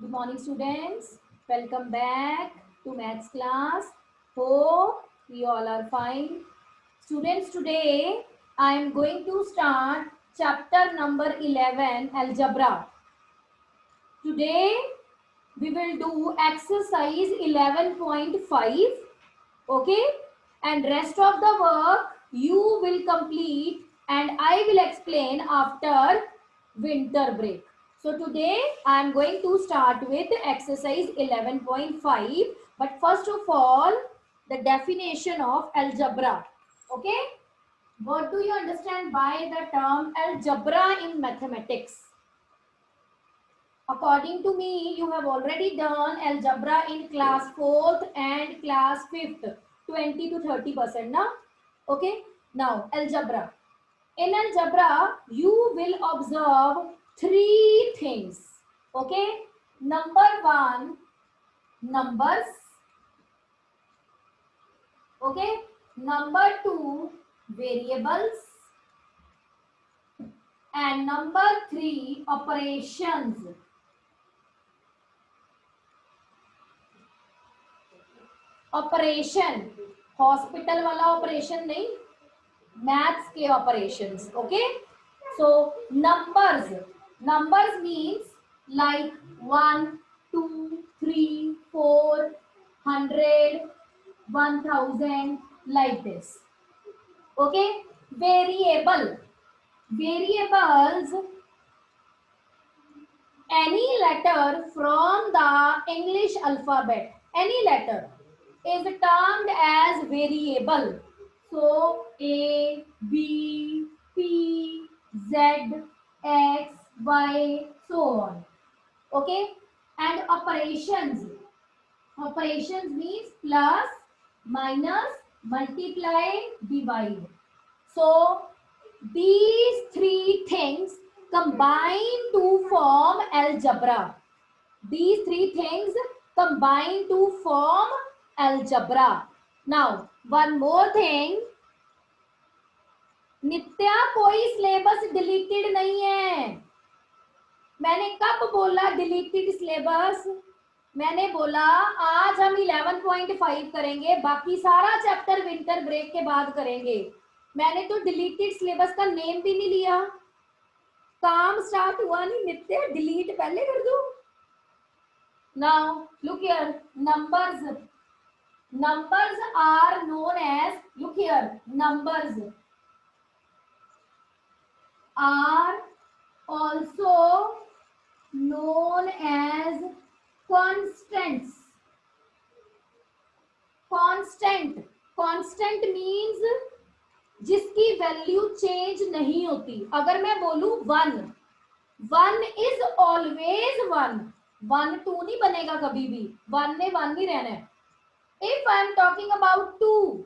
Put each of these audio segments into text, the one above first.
Good morning, students. Welcome back to maths class. Hope you all are fine. Students, today I am going to start chapter number 11, Algebra. Today we will do exercise 11.5. Okay? And rest of the work you will complete and I will explain after winter break. So today I am going to start with exercise 11.5. But first of all, the definition of algebra. Okay? What do you understand by the term algebra in mathematics? According to me, you have already done algebra in class 4th and class 5th, 20 to 30%, na? Okay. Now, algebra. In algebra, you will observe three things. Okay. Number one, numbers. Okay. Number two, variables. And number three, operations. Operation hospital वाला operation नहीं, maths के operations. Okay, so numbers. Numbers means like 1 2 3 4 100 1000 like this. Okay. Variable. Variables, any letter from the English alphabet, any letter is termed as variable. So A, B, P, Z, X, Y, so on. Okay. And operations. Operations means plus, minus, multiply, divide. So these three things combine to form algebra. These three things combine to form algebra. Now, one more thing. नित्या, कोई syllabus deleted नहीं है. मैंने कब बोला deleted syllabus? मैंने बोला आज हम 11.5 करेंगे, बाकी सारा चैप्टर विंटर ब्रेक के बाद करेंगे. मैंने तो डिलीटेड सिलेबस का नेम भी नहीं लिया. काम स्टार्ट हुआ नहीं, नित्य डिलीट पहले कर दो. Now look here, numbers. Numbers are known as, look here, numbers are also known as constants. Constant. Constant means जिसकी वैल्यू चेंज नहीं होती. अगर मैं बोलूं 1, 1 इज ऑलवेज 1. 1 2 नहीं बनेगा कभी भी. 1 ने 1 नहीं रहना है. If I am talking about 2,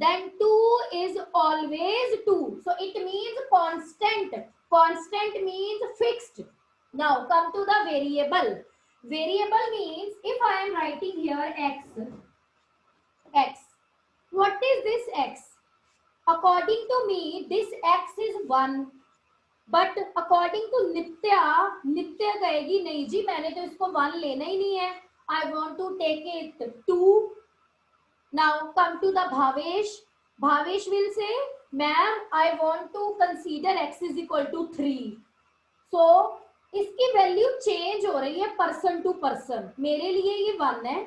then 2 is always 2. So it means constant. Constant means fixed. Now come to the variable. Variable means if I am writing here x. X. What is this x? According to me, this x is 1. But according to Nitya, Nitya कहेगी नहीं जी, मैंने तो इसको 1 लेना ही नहीं है. I want to take it 2. Now come to the Bhavesh. Bhavesh will say, ma'am, I want to consider x is equal to 3. So इसकी value change हो रही है पर्सन टू पर्सन. मेरे लिए ये 1 है,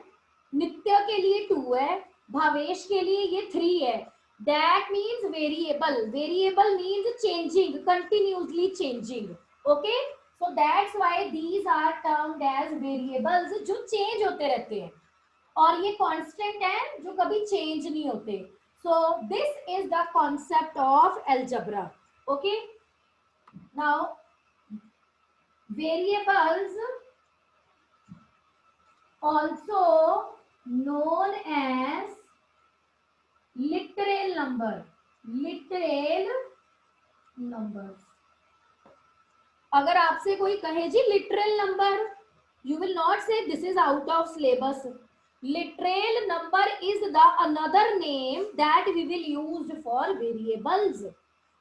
नित्य के लिए 2 है, भावेश के लिए ये 3 है. That means variable. Variable means changing, continuously changing. Okay, so that's why these are termed as variables, जो change होते रहते हैं. और ये constant है जो कभी change नहीं होते. So this is the concept of algebra. Okay, now variables also known as literal number. Literal numbers. अगर आपसे कोई कहे जी literal number, you will not say this is out of syllabus. Literal number is the another name that we will use for variables.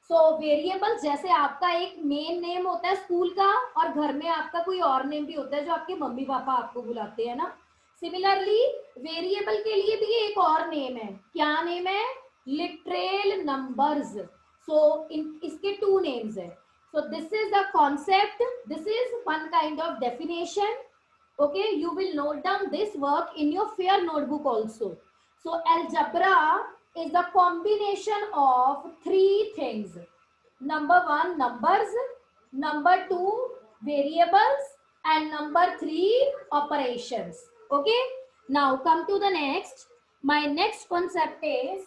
So variable जैसे आपका एक main name होता है school का और घर में आपका कोई और नेम भी होता है जो आपके मम्मी पापा आपको बुलाते हैं ना, सिमिलरली वेरिएबल के लिए भी एक और नेम है. क्या नेम है? Literal numbers. सो इसके टू नेम्स है. सो this is the concept, this is one kind of definition. Okay, you will note down this work in your fair notebook also. So algebra is the combination of three things. Number one, numbers. Number two, variables. And number three, operations. Okay, now come to the next. My next concept is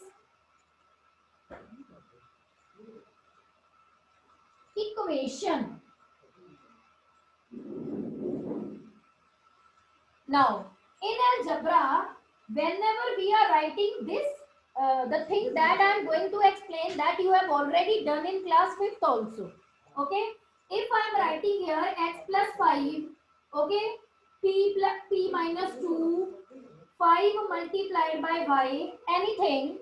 equation. Now, in algebra, whenever we are writing this, the thing that I am going to explain that you have already done in class 5th also. Okay, if I am writing here x plus 5, okay, p minus 2, 5 multiplied by y, anything,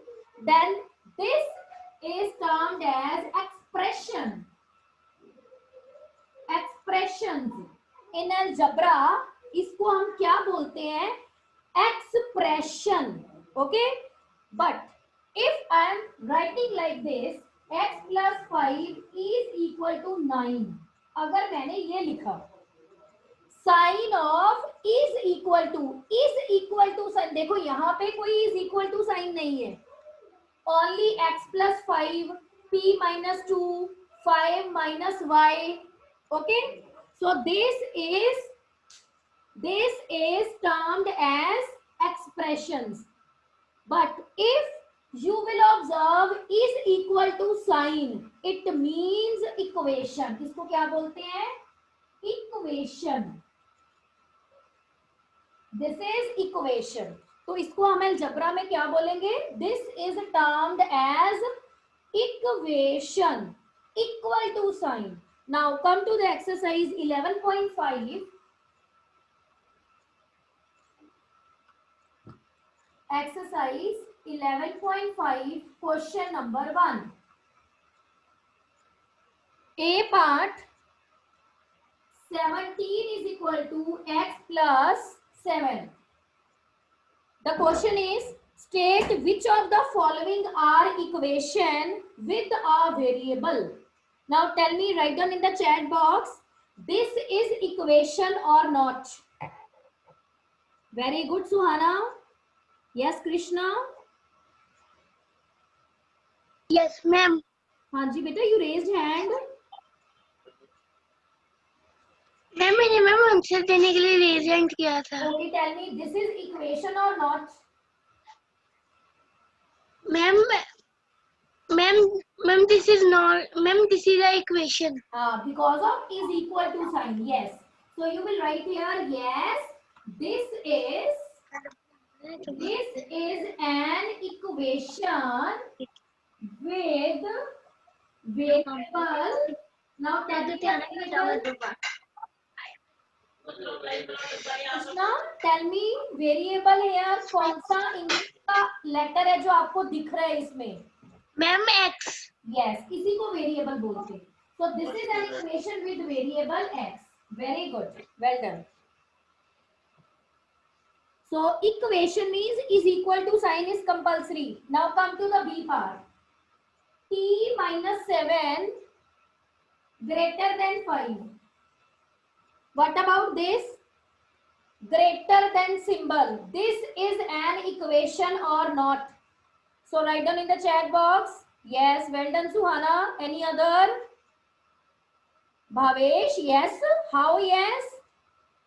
then this is termed as expression. Expressions. In algebra, इसको हम क्या बोलते हैं? Expression. Okay, but if I am writing like this, x plus 5 is equal to 9, अगर मैंने ये लिखा, sign of is equal to sign, देखो यहाँ पे कोई इज इक्वल टू साइन नहीं है, only x plus 5, p minus 2, 5 minus y. Okay, so this is termed as expressions. But if you will observe is equal to sign, it means equation. इसको क्या बोलते हैं? Equation. This is equation. तो इसको हम algebra में क्या बोलेंगे? This is termed as equation. Equal to sign. Now come to the exercise 11.5. Exercise 11.5, question number 1. A part, 17 is equal to x plus 7. The question is, state which of the following are equation with a variable. Now tell me, write down in the chat box, this is equation or not. Very good, Suhana. Yes, Krishna. Yes, ma'am. हाँ जी बेटा, you raised hand. Ma'am मैंने ma'am answer देने के लिए raise hand किया था. Okay, tell me, this is equation or not? Ma'am ma'am this is not, ma'am this is the equation. Because of is equal to sign. Yes. So you will write here, yes, this is an equation with variable. Now tell me variable. Krishna, tell me variable here कौन सा English का letter है जो आपको दिख रहा है इसमें? Ma'am x. Yes, इसी को variable बोलते हैं. So this is an equation with variable x. Very good, well done. So equation means is equal to sign is compulsory. Now come to the B part. T minus 7 greater than 5. What about this? Greater than symbol. This is an equation or not? So write down in the chat box. Yes, well done, Suhana. Any other? Bhavesh, yes. How yes?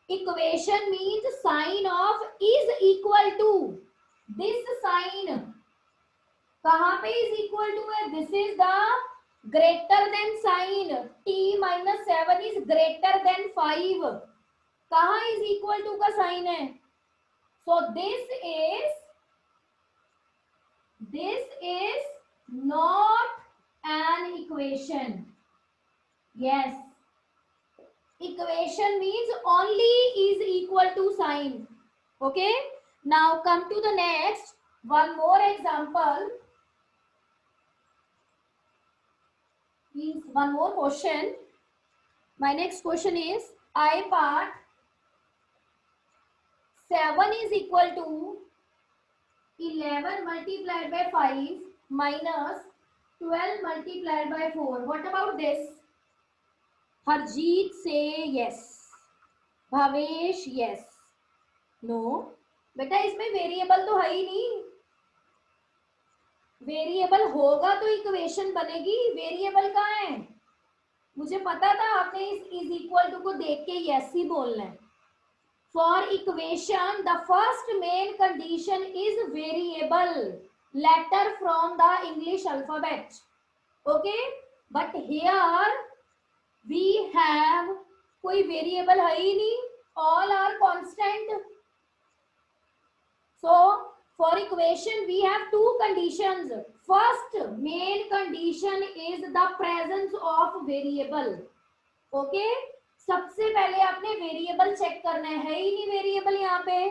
Equation means sign of is equal to. This sign कहाँ पे is equal to है? This is the greater than sign. T minus 7 is greater than 5. कहाँ is equal to का sign है? So this is not an equation. Yes. Equation means only is equal to sign. Okay. Now come to the next. One more example. Means one more question. My next question is I part 7 is equal to 11 multiplied by 5 minus 12 multiplied by 4. What about this? Harjeet say yes. Bhavesh yes. No. बेटा इसमें variable तो है ही नहीं. Variable होगा तो equation बनेगी. Variable कहाँ है? मुझे पता था आपने इस इज इक्वल टू को देख के यस ही बोलना है. For equation, the first main condition is variable letter from the English alphabet. Okay, but here we have कोई variable है ही नहीं. All are constant. So for equation we have two conditions. First main condition is the presence of variable. Okay. सबसे पहले आपने variable check करना है ही नहीं वेरिएबल यहाँ पे,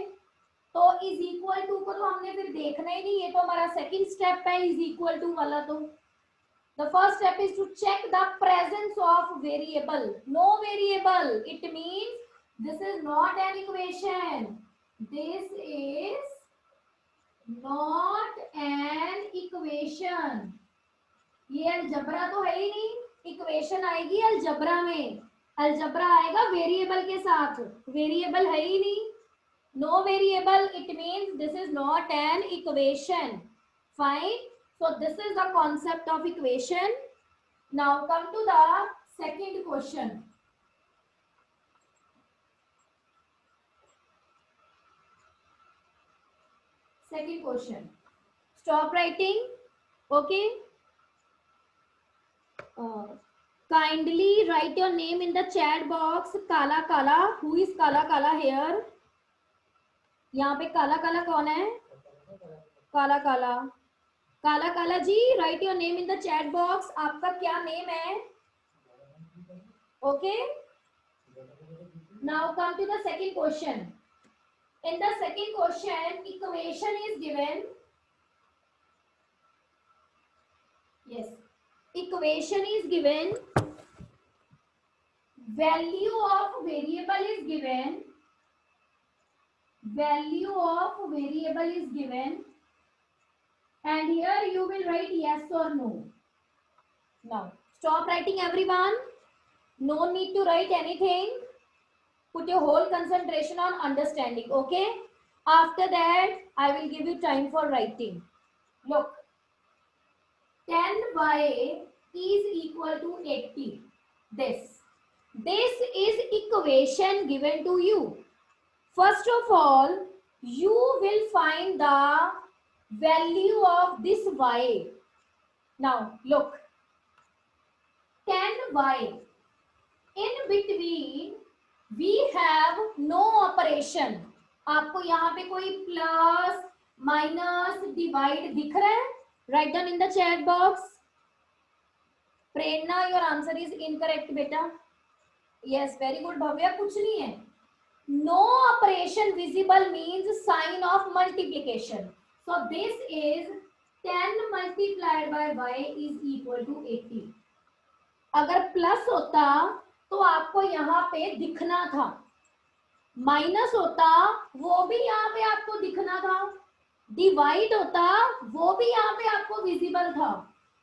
तो इज इक्वल टू को तो हमने फिर देखना ही नहीं. ये तो हमारा सेकंड स्टेप है इज इक्वल टू वाला. तो the first step is to check the presence of variable. No variable, it means this is not an equation. This is not an equation. ये अलजबरा तो है ही नहीं. इक्वेशन आएगी algebra में. अलजबरा आएगा वेरिएबल के साथ. वेरिएबल है ही नहीं. No variable, it means this is not an equation. Fine. So this is the concept of equation. Now come to the second question. Second question. Stop writing. Okay. Kindly write your name in the chat box. Kala Kala. Who is Kala Kala here? यहाँ पे काला काला कौन है? काला काला. काला काला जी, write your name in the chat box. आपका क्या नेम है? Okay. Now come to the second question. In the second question, equation is given. Yes, equation is given. Value of variable is given. Value of variable is given. And here you will write yes or no. Now, stop writing everyone. No need to write anything. Put your whole concentration on understanding, okay? After that, I will give you time for writing. Look, 10y is equal to 80. This is equation given to you. First of all, you will find the value of this y. Now, look, 10y. In between, we have no operation. आपको यहाँ पे कोई plus minus divide दिख रहा है? Write down in the chat box. Prerna, your answer is incorrect बेटा. Yes, very good Bhavya. कुछ नहीं है. No operation visible means sign of multiplication. So this is 10 multiplied by y is equal to 80. अगर plus होता तो आपको यहाँ पे दिखना था. माइनस होता वो भी यहाँ पे आपको दिखना था. डिवाइड होता वो भी यहाँ पे आपको विजिबल था.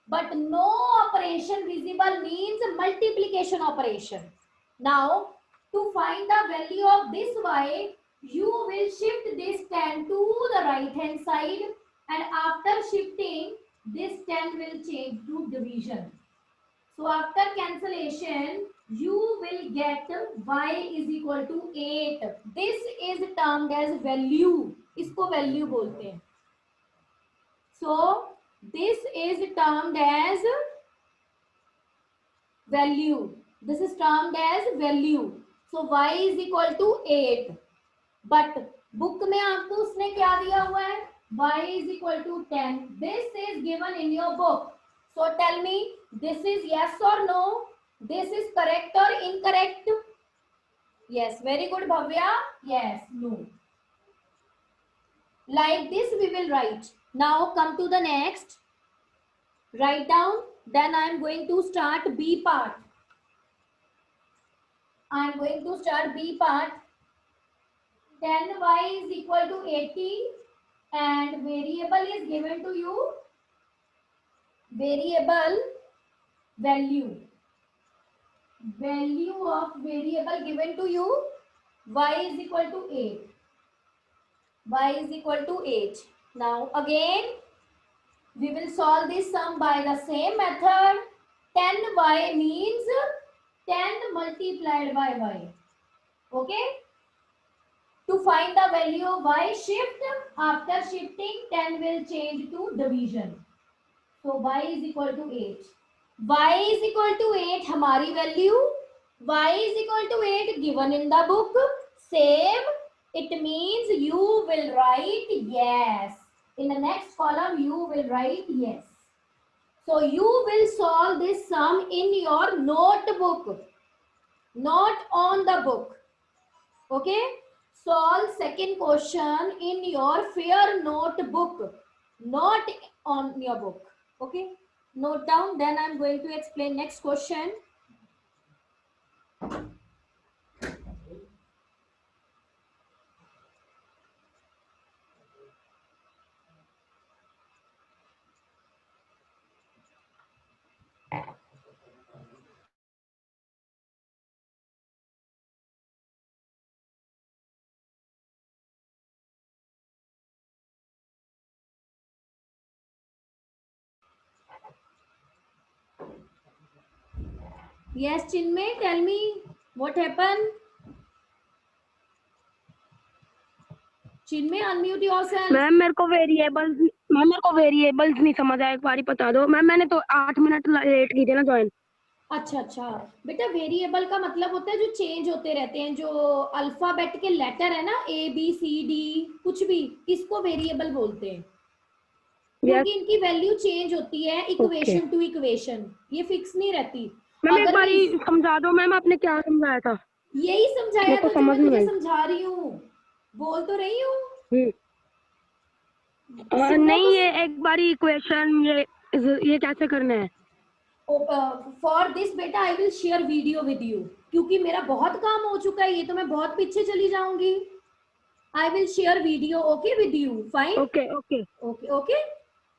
But no operation visible means multiplication operation. Now to find the value of this y, you will shift this 10 to the right hand side, and after shifting this 10 will change to division. So after cancellation you will get y is equal to 8. This is termed as value. इसको value बोलते हैं. So this is termed as value. This is termed as value. So y is equal to 8. But book में आपको उसने क्या दिया हुआ है? y is equal to 10. This is given in your book. So tell me, this is yes or no? This is correct or incorrect? Yes, very good Bhavya. Yes, no. Like this we will write. Now come to the next. Write down Then I am going to start B part. I am going to start B part. 10y is equal to 80 and variable is given to you. Variable value of variable given to you, y is equal to 8. Y is equal to 8. Now again we will solve this sum by the same method. 10y means 10 multiplied by y. Okay. To find the value of y, shift. After shifting, 10 will change to division. So y is equal to 8. Y is equal to 8 हमारी value. Y is equal to 8 given in the book. Same. It means you will write yes. In the next column, you will write yes. So you will solve this sum in your notebook, not on the book. Okay. Solve second question in your fair notebook, not on your book. Okay. Note down. Then I'm going to explain next question. Yes, Chinmay, tell me what happened. Chinmay, unmute yourself. Ma'am मेरे को variables नहीं समझ आया, एक बार ही बता दो ma'am. मैंने तो 8 मिनट लेट की थी ना ज्वाइन। अच्छा बेटा, वेरिएबल का मतलब होता है जो चेंज होते रहते हैं, जो अल्फाबेट के लेटर है ना, ABCD कुछ भी, इसको वेरिएबल बोलते हैं क्योंकि इनकी वैल्यू चेंज होती है इक्वेशन टू इक्वेशन, ये फिक्स नहीं रहती। मैम एक बार ही समझा दो मैम, आपने क्या समझाया था? यही समझाया था जो मैं तुझे समझा रही हूँ, बोल तो रही हूँ। नहीं, ये एक बार ही इक्वेशन ये कैसे करना है? फॉर दिस बेटा आई will share video with you, क्योंकि मेरा बहुत काम हो चुका है, ये तो मैं बहुत पीछे चली जाऊंगी। I will share video okay with you. Fine, okay okay okay okay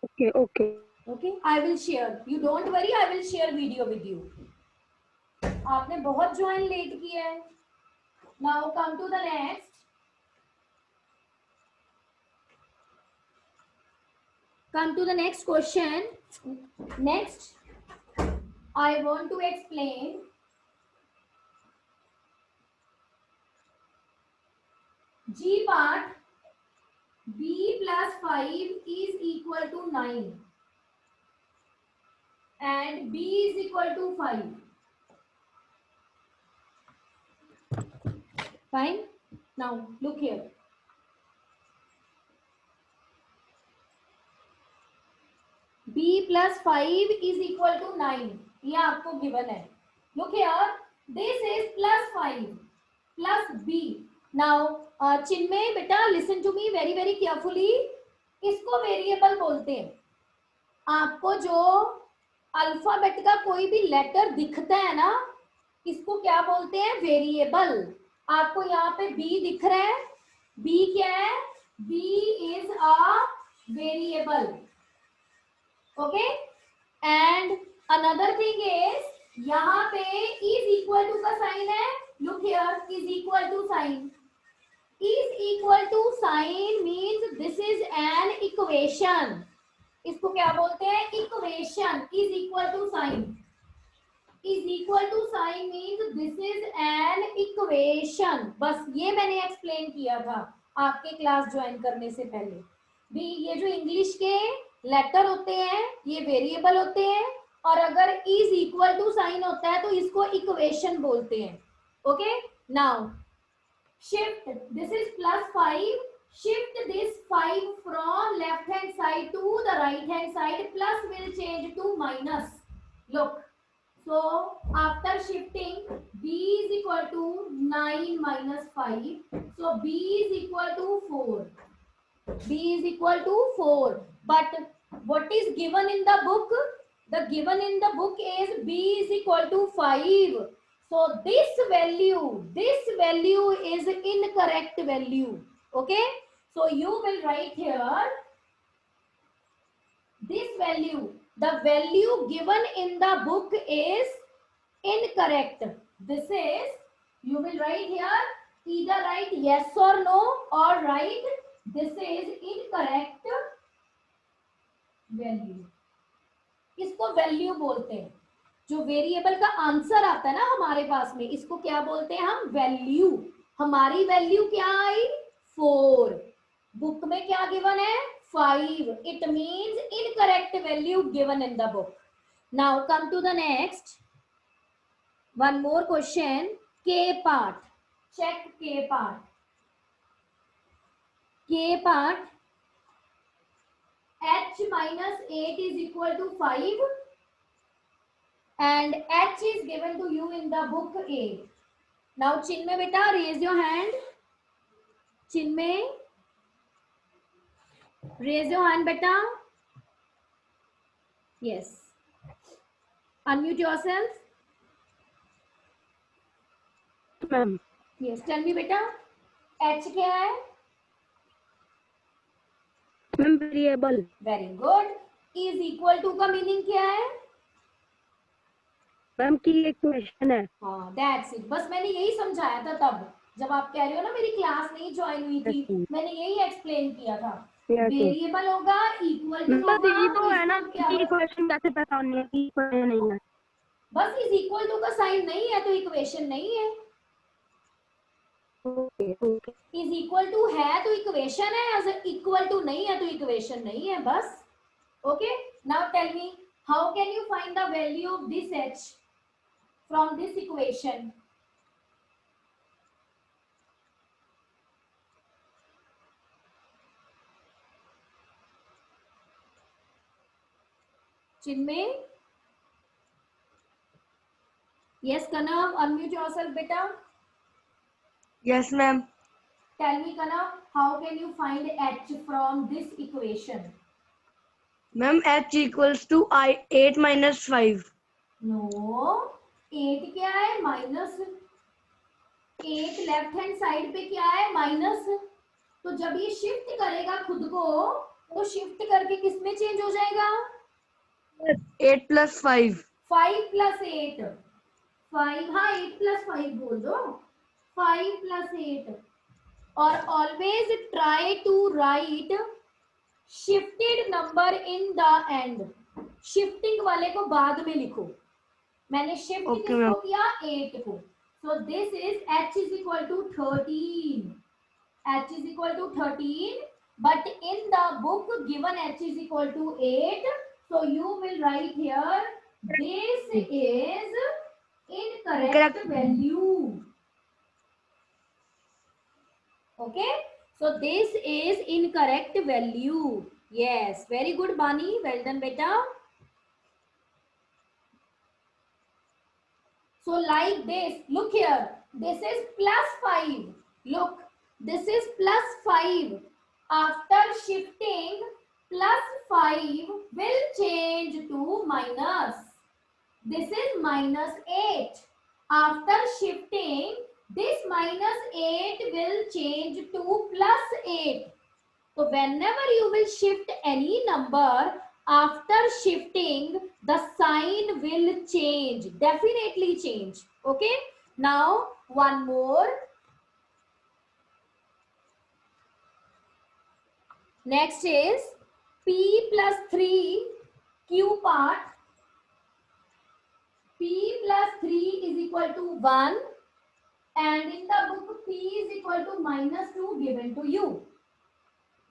okay okay okay, I will share, you don't worry, I will share video with you. आपने बहुत ज्वाइन लेट किया है। Now come to the next. Come to the next question. Next, I want to explain G part. B plus 5 is equal to 9 and B is equal to 5. Fine. Now look here. B plus 5 is equal to 9. ये आपको given है. Look here. This is plus 5 plus B. Now चिन्मय बेटा listen to me very very carefully. इसको variable बोलते हैं. आपको जो alphabet का कोई भी लेटर दिखता है ना, इसको क्या बोलते हैं? वेरिएबल. आपको यहाँ पे B दिख रहा है. B क्या है? B is a variable. Okay, and another thing is यहाँ पे is equal to का साइन है. Look here, is equal to sign. Is equal to sign means this is an equation. इसको क्या बोलते हैं? Equation. Is equal to sign. Is equal to sign means this is an equation. बस ये मैंने explain किया था आपके क्लास ज्वाइन करने से पहले भी. ये जो इंग्लिश के लेटर होते हैं ये वेरिएबल होते हैं, और अगर इज इक्वल टू साइन होता है तो इसको इक्वेशन बोलते हैं. Okay, now shift, this is plus 5, shift this 5 from left hand side to the right hand side, plus will change to minus. Look, so after shifting b is equal to 9 minus 5, so b is equal to 4. B is equal to 4. But what is given in the book? The given in the book is b is equal to 5. So this value is incorrect value. Okay, so you will write here this value, the value given in the book is incorrect. This is, you will write here, either write yes or no or write this is incorrect value. इसको value बोलते हैं, जो variable का answer आता है ना हमारे पास में, इसको क्या बोलते हैं हम, वैल्यू. हमारी वैल्यू क्या आई, 4. बुक में क्या गिवन है, 5. It means incorrect value given in the book. Now come to the next, one more question. K part, check K part. K part h minus 8 is equal to 5 and h is given to you in the book 8. Now Chinmay beta, raise your hand. Chinmay, raise your hand beta. Yes, unmute yourself. Ma'am Yes, tell me beta, h क्या है. Ma'am variable. Very good. Is equal to का meaning क्या है, ma'am की equation है. हाँ that's it. बस मैंने यही समझाया था तब, जब आप कह रहे हो ना मेरी क्लास नहीं ज्वाइन हुई थी, Yes. मैंने यही एक्सप्लेन किया था. Yes. वेरिएबल होगा, इक्वल टू बस यही तो होगा, है ना क्या कि होगा? इक्वेशन कैसे पहचाननी है कि इक्वेशन नहीं है. बस इज इक्वल टू का साइन नहीं है तो इक्वेशन नहीं है. Okay okay. Is equal to है तो इक्वेशन है, अगर इक्वल टू नहीं है तो इक्वेशन नहीं है. बस okay. Now tell me, how can you find the value of this h from this equation. Chinmay? Yes, Kanav, unmute yourself, beta. Yes, ma'am. Tell me, Kanav, how can you find h from this equation? Ma'am, h equals to 8 minus 5. No, 8 क्या है, minus 8 left hand side पे क्या है, minus. तो जब ये shift करेगा खुद को, तो शिफ्ट करके किस में चेंज हो जाएगा, 8 plus 5. 5 plus 8. 5, हाँ 8 plus 5 बोल दो, 5 plus 8. और always try to write shifted number in the end. Shifting वाले को बाद में लिखो. मैंने शिफ्ट Okay, किसको ma'am. किया, 8 को. सो this is h is equal to 13. h is equal to 13, but in the book given h is equal to 8. So you will write here this is incorrect value. Okay, so this is incorrect value. Yes, very good Bani, well done beta. So like this, look here, this is plus 5. Look, this is plus 5. After shifting, plus 5 will change to minus. This is minus 8. After shifting, this minus 8 will change to plus 8. So whenever you will shift any number, after shifting, the sign will change, definitely change. Okay, now one more. Next is p plus 3 q part. P plus 3 is equal to 1, and in the book p is equal to minus 2 given to you.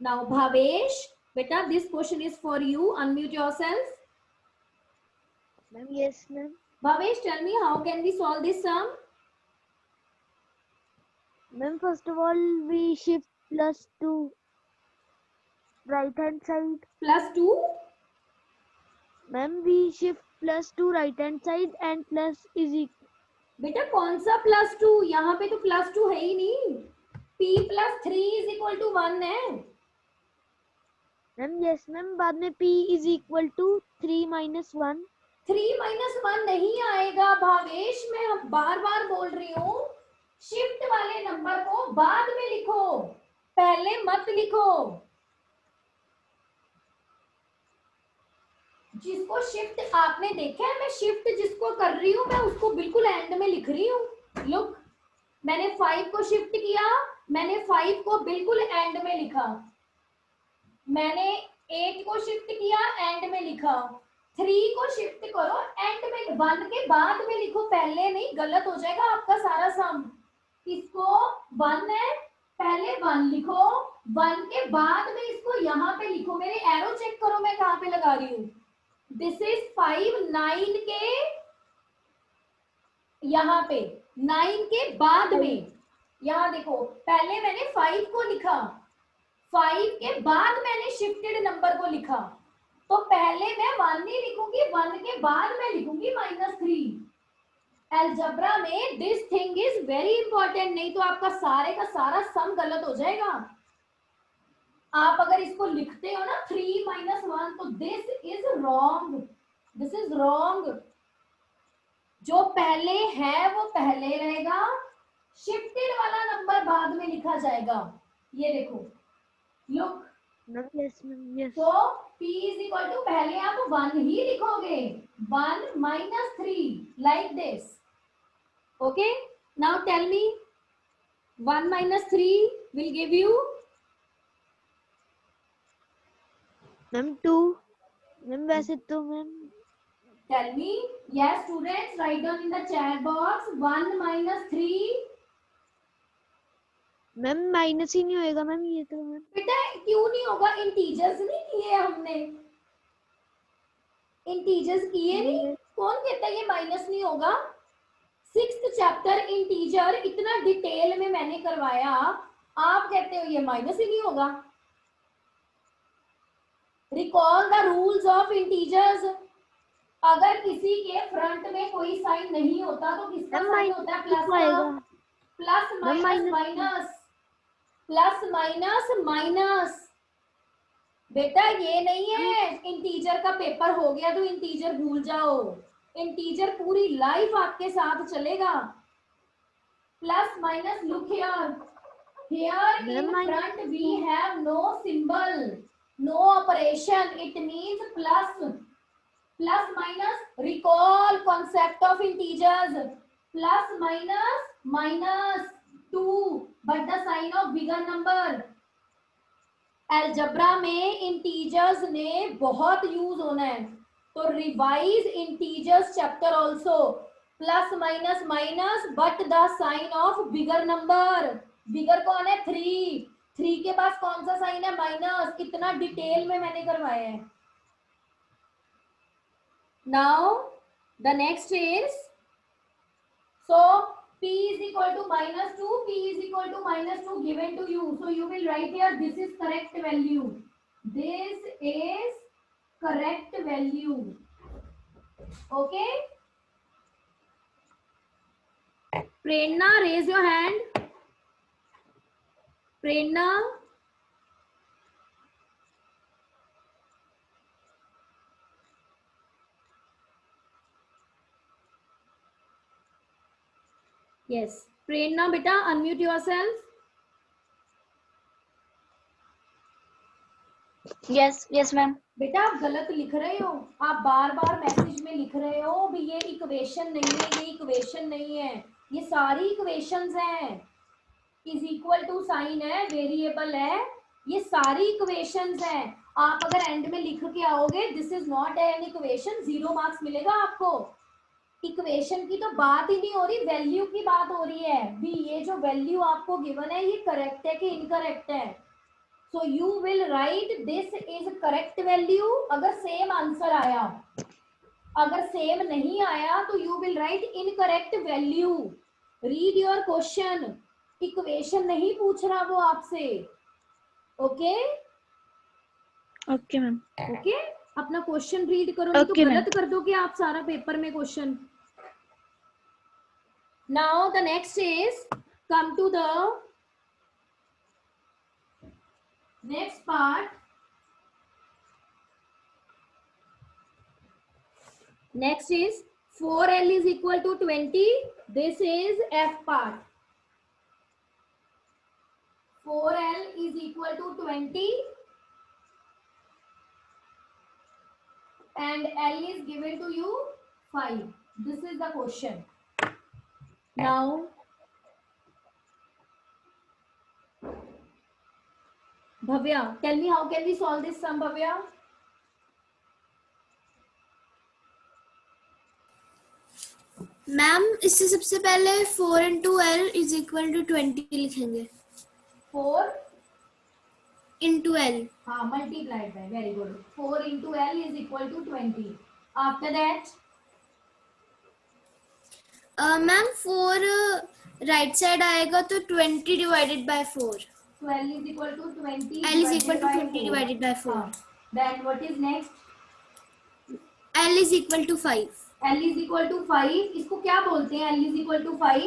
Now Bhavesh, beta, this question is for you. Unmute yourself. Ma'am, yes, ma'am. Bhavesh, tell me, how can we solve this sum? Ma'am, first of all, we shift plus to right hand side. Plus 2. Ma'am, we shift plus to right hand side and plus is equal. बेटा कौन सा plus 2, यहाँ पे तो plus 2 है ही नहीं. p plus 3 is equal to 1 है. मैम यस मैम, बाद में p is equal to 3 minus 1। 3 minus 1 नहीं आएगा भावेश, मैं बार बार बोल रही हूँ, शिफ्ट वाले नंबर को बाद में लिखो, पहले मत लिखो। जिसको शिफ्ट आपने देखा है, मैं शिफ्ट जिसको कर रही हूँ मैं उसको बिल्कुल एंड में लिख रही हूँ। लुक, मैंने 5 को शिफ्ट किया, मैंने 5 को बिल्कुल एंड में लिखा, मैंने 8 को शिफ्ट किया, एंड में लिखा, 3 को शिफ्ट करो एंड में, 1 के बाद में लिखो, पहले नहीं, गलत हो जाएगा आपका सारा सम। इसको 1 है, पहले 1 लिखो, 1 के बाद में इसको यहाँ पे लिखो, मेरे एरो चेक करो मैं कहाँ पे लगा रही हूँ। दिस इज 5, 9 के यहाँ पे, 9 के बाद में, यहाँ देखो, पहले मैंने 5 को लिखा, 5 के बाद मैंने शिफ्टेड नंबर को लिखा, तो पहले मैं 1 नहीं लिखूंगी, 1 के बाद मैं लिखूंगी -3। अलजेब्रा में this thing is very important, नहीं तो आपका सारे का सारा सम गलत हो जाएगा। आप अगर इसको लिखते हो ना 3 माइनस 1, तो this is wrong, this is wrong. जो पहले है वो पहले रहेगा, शिफ्टेड वाला नंबर बाद में लिखा जाएगा। ये देखो, look, ma'am yes ma'am yes. तो p इज इक्वल टू, पहले आप 1 ही लिखोगे, 1 minus 3 like this. Okay, now tell me 1 minus 3 will give you ma'am 2। Ma'am वैसे तो ma'am tell me, yes students, write down in the chat box 1 minus 3। Ma'am minus ही नहीं होएगा ma'am, ये तो मैम। बेटा क्यों नहीं होगा, इंटीजर्स नहीं किए हमने, इंटीजर्स किए नहीं, कौन कहता है ये माइनस नहीं होगा। 6th चैप्टर इंटीजर इतना डिटेल में मैंने करवाया, आप कहते हो ये माइनस ही नहीं होगा। Recall the rules of integers, अगर किसी के फ्रंट में कोई साइन नहीं होता तो किसका साइन होता है, प्लस का, plus minus minus, plus minus minus. बेटा ये नहीं है इंटीजर का पेपर हो गया तो इंटीजर भूल जाओ, इंटीजर पूरी लाइफ आपके साथ चलेगा। Plus minus, look here, here in front we have no symbol, no operation, it means plus, plus minus, recall concept of integers, plus minus minus 2 but the sign of bigger number. Algebra में integers ने बहुत use होना है, तो revise integers chapter also, plus minus minus but the sign of bigger number. Bigger कौन है, 3, 3 के पास कौन सा साइन है, माइनस। इतना डिटेल में मैंने करवाया है। Now the next is, so p is equal to -2, p is equal to -2 given to you, so you will write here this is correct value, this is correct value, okay। Prerna, raise your hand, Prerna। Yes, Prerna beta, unmute yourself. yes ma'am. बेटा आप गलत लिख रहे हो, आप बार बार message में लिख रहे हो भी ये इक्वेशन नहीं है, ये इक्वेशन नहीं है, ये सारी इक्वेशंस हैं, इज इक्वल टू साइन है, वेरिएबल है, ये सारी इक्वेशंस हैं। आप अगर एंड में लिख के आओगे this is not an equation, 0 marks मिलेगा आपको। इक्वेशन की तो बात ही नहीं हो रही, वैल्यू की बात हो रही है भी, ये जो वैल्यू आपको गिवन है ये करेक्ट है कि इनकरेक्ट है। So you will write this is correct value अगर सेम आंसर आया, अगर सेम नहीं आया तो you will write incorrect value. Read your question, equation नहीं पूछ रहा वो आपसे, ओके ओके मैम। ओके, अपना क्वेश्चन रीड करो, नहीं तो गलत कर दोगे आप सारा पेपर में question. Now the next is, come to the next part, Next is 4L is equal to 20. This is F part. 4L is equal to 20 and L is given to you 5. This is the question. Now, Bhavya, tell me how can we solve this sum, Bhavya? Ma'am इससे सबसे पहले 4 into L is equal to 20 लिखेंगे 4 into L हाँ multiplied by, very good. 4 into L is equal to 20. After that, ma'am 4 right side आएगा तो 20 divided by 4 so L is equal to 20. L is equal to divided by 20 4. Divided by 4 हाँ. Then what is next? L is equal to 5 L is equal to 5. इसको क्या बोलते हैं? L is equal to 5.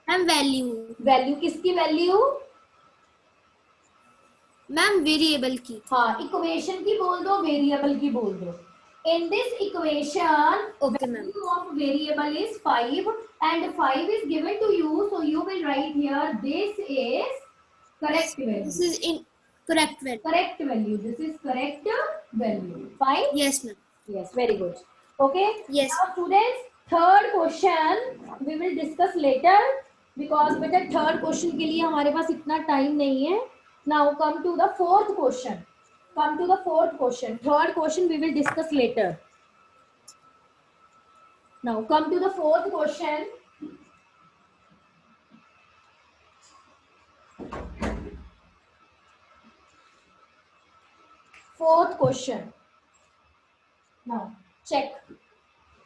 Ma'am value value किसकी value? Ma'am variable की हाँ, equation की बोल दो, वेरिएबल की बोल दो. In this equation, Okay, ma'am. value of variable is 5 and 5 is given to you. So you will write here this is correct value. This is in correct value Correct value. This is correct value. Fine? Yes ma'am Yes, very good. Okay. Yes. Now students, third question we will discuss later because बेटा third question के लिए हमारे पास इतना time नहीं है. Now come to the fourth question. Come to the fourth question. Third question we will discuss later. Now come to the fourth question. Fourth question. Now check.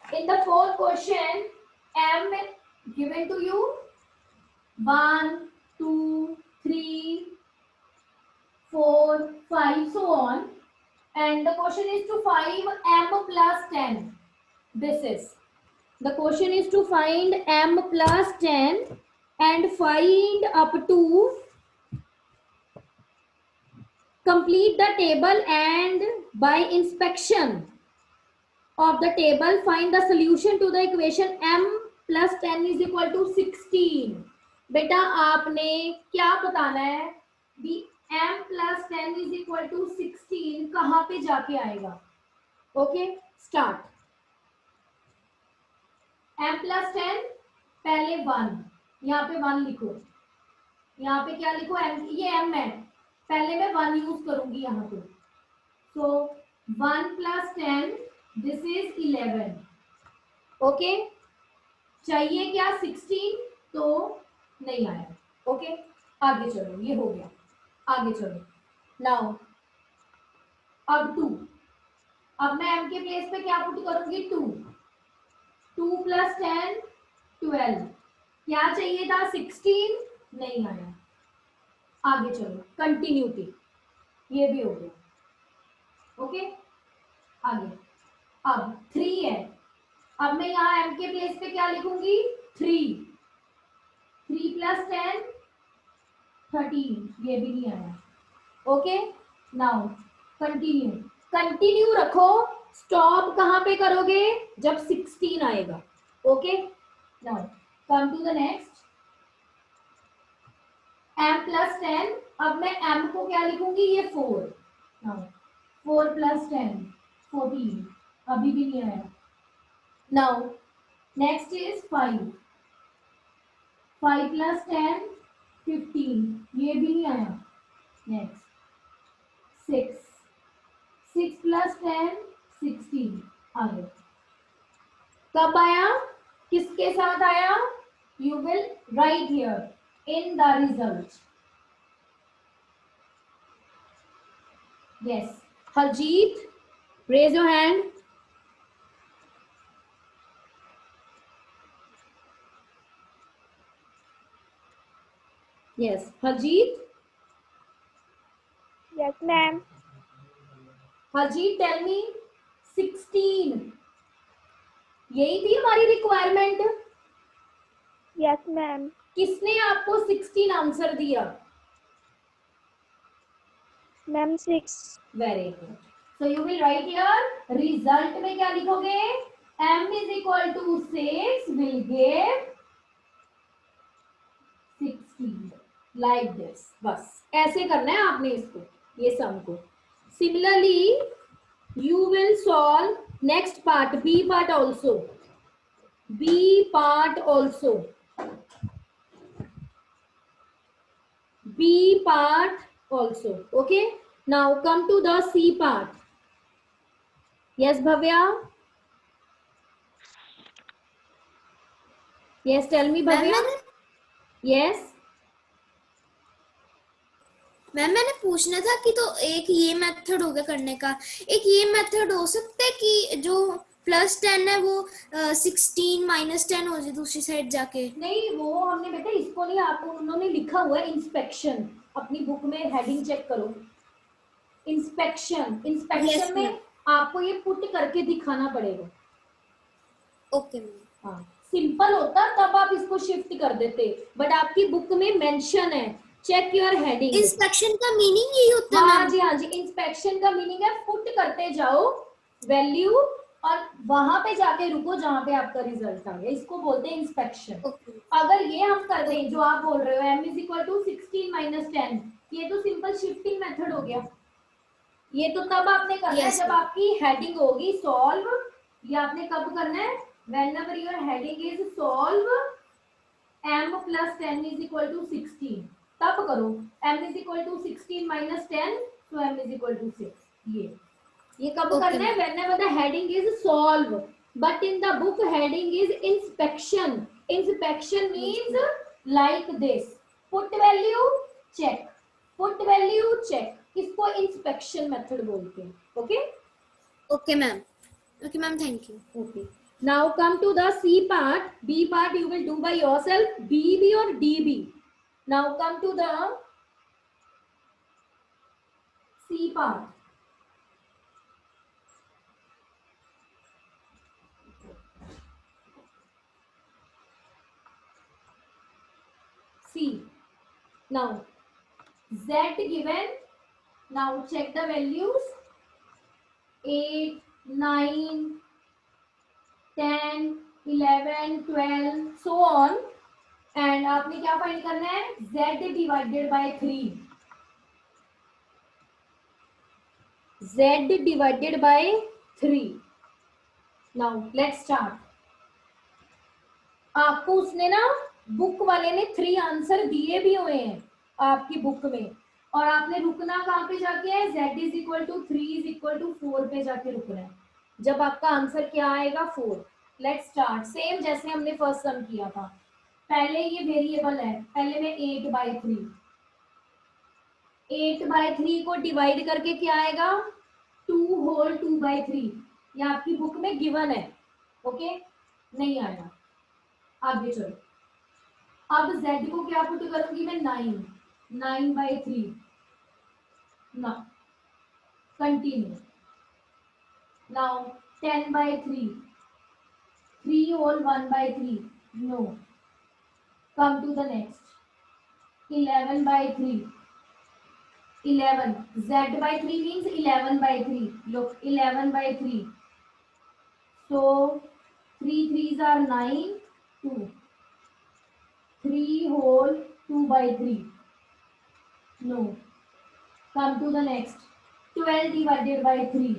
In the fourth question, M given to you 1, 2, 3, 4, 5, so on. And the question is to find M plus 10. This is. The question is to find M plus 10 and find up to complete the table and by inspection of the table find the solution to the equation m plus 10 is equal to 16. बेटा आपने क्या बताना है भी m plus 10 is equal to 16 कहाँ पे जाके आएगा? Okay start. m plus 10 पहले 1, यहाँ पे 1 लिखो, यहाँ पे क्या लिखो? m, ये m है, पहले मैं 1 यूज करूंगी यहाँ पे. सो 1 plus 10 दिस इज 11. ओके, चाहिए क्या? 16 तो नहीं आया. ओके, आगे चलो, ये हो गया. आगे चलो. नाउ अब 2. अब मैं m के प्लेस पे क्या पुट करूंगी? 2. 2 plus 10 12. क्या चाहिए था? 16 नहीं आया. आगे चलो, कंटिन्यूटी, ये भी हो गया. ओके, आगे. अब 3 है. अब मैं यहाँ m के प्लेस पे क्या लिखूंगी? 3. 3 plus 10 13. ये भी नहीं आया. Okay, now continue. कंटिन्यू रखो. स्टॉप कहाँ पे करोगे? जब 16 आएगा. Okay, now come to the next. m plus 10. अब मैं m को क्या लिखूंगी? ये 4. Now 4 plus 10 14. अभी भी नहीं आया. Now next is 5. 5 plus 10 15. ये भी नहीं आया. नेक्स्ट 6. 6 plus 10 16. आ गया. कब आया? किसके साथ आया? You will write here in the result. Yes, Harjeet, raise your hand. Yes, Harjeet. Yes, ma'am. Harjeet, tell me 16. यही थी हमारी रिक्वायरमेंट. Yes, ma'am. किसने आपको 16 आंसर दिया? Ma'am, 6. Very good. So you will write here result में क्या लिखोगे? m is equal to 6 will give 16 like this. बस ऐसे करना है आपने इसको, ये सम को. Similarly you will solve next part, b part also. B part also. B part also. Okay. Now come to the C part. Yes, Bhavya. Yes, tell me, Bhavya. Yes. Ma'am मैंने पूछना था कि तो एक ये मेथड हो गया करने का, एक ये मेथड हो सकता है कि जो +10 है वो 16 -10 हो जाए दूसरी साइड जाके. नहीं, वो हमने बेटा इसको नहीं, आपको उन्होंने लिखा हुआ है इंस्पेक्शन. अपनी बुक में हेडिंग चेक करो. इंस्पेक्शन Yes, में ma'am. आपको ये पुट करके दिखाना पड़ेगा. Okay ma'am. हाँ, सिंपल होता तब आप इसको शिफ्ट कर देते, बट आपकी बुक में मेंशन है. Check your heading. इंस्पेक्शन का मीनिंग यही होता है हाँ मैम. जी, हाँ जी. इंस्पेक्शन का मीनिंग है पुट करते जाओ वैल्यू और वहां पे जाके रुको जहां पे आपका रिजल्ट आ गया. इसको बोलते हैं इंस्पेक्शन. ओके. अगर ये हम कर दें जो आप बोल रहे हो m इज इक्वल टू 16 - 10, ये तो सिंपल शिफ्टिंग मेथड हो गया. ये तो तब आपने करना है Yes, जब ma'am. आपकी हेडिंग होगी सॉल्व. ये आपने कब करना है? whenever your heading is solve m plus 10 is equal to 16, तब करो. m is equal to 16 minus 10, so m is equal to 6. ये कब Okay, करना है? whenever the heading is solve, but in the book heading is inspection. Inspection means like this: put value check, put value check. इसको inspection method बोलते हैं. Okay. Okay ma'am. Okay ma'am, thank you. Okay. Now come to the C part. B part you will do by yourself. BB or DB. Now come to the C part. C. Now Z given. Now check the values. 8, 9, 10, 11, 12, so on. And आपने क्या find करना है? Z divided by 3. Z divided by 3. Now let's start. आपको उसने ना book वाले ने 3 answer दिए भी हुए हैं आपकी बुक में, और आपने रुकना कहाँ पे जाके है? Z is equal to 3 is equal to 4 पे जाके रुकना है. जब आपका आंसर क्या आएगा? 4. Let's start. सेम जैसे हमने फर्स्ट सम किया था. पहले ये वेरिएबल है, पहले मैं 8/3. 8/3 को डिवाइड करके क्या आएगा? 2 होल 2/3. ये आपकी बुक में गिवन है. ओके, नहीं आएगा. आगे चलो. अब Z को क्या पुट करूंगी मैं? 9/3. ना, continue. Now 10/3. 3 whole 1/3. No. Come to the next. 11/3. 11. Z/3 means 11/3. Look, 11/3. So 3 3s are 9. 2. 3 whole 2/3. No. Come to the next. 12 divided by 3.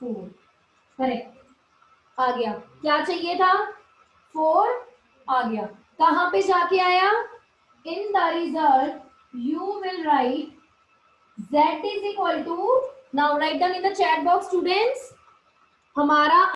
4. Correct. आ गया. क्या चाहिए था? 4. आ गया. कहाँ पे जाके आया? In the result, you will write Z is equal to. Now write down in the chat box, students. हमारा